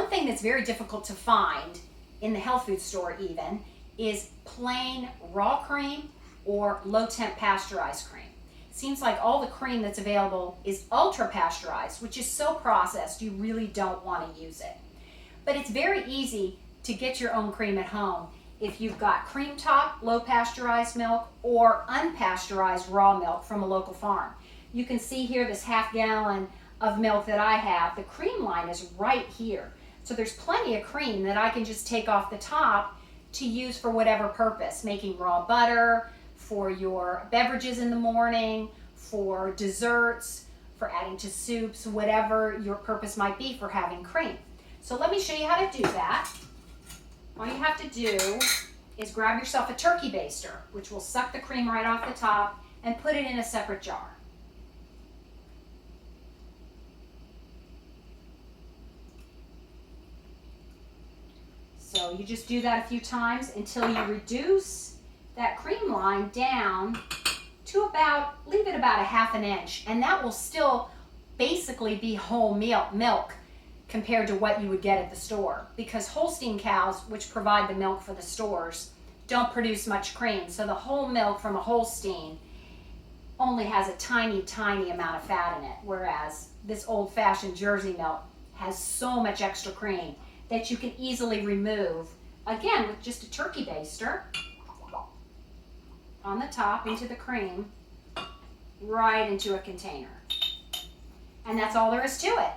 one thing that's very difficult to find in the health food store even is plain raw cream or low temp pasteurized cream. It seems like all the cream that's available is ultra pasteurized, which is so processed you really don't want to use it. But it's very easy to get your own cream at home if you've got cream top, low pasteurized milk, or unpasteurized raw milk from a local farm. You can see here this half gallon of milk that I have. The cream line is right here. So there's plenty of cream that I can just take off the top to use for whatever purpose, making raw butter, for your beverages in the morning, for desserts, for adding to soups, whatever your purpose might be for having cream. So let me show you how to do that. All you have to do is grab yourself a turkey baster, which will suck the cream right off the top, and put it in a separate jar. So you just do that a few times until you reduce that cream line down to about, leave it about a half an inch, and that will still basically be whole milk compared to what you would get at the store, because Holstein cows, which provide the milk for the stores, don't produce much cream. So the whole milk from a Holstein only has a tiny, tiny amount of fat in it, whereas this old-fashioned Jersey milk has so much extra cream that you can easily remove, again, with just a turkey baster on the top into the cream, right into a container. And that's all there is to it.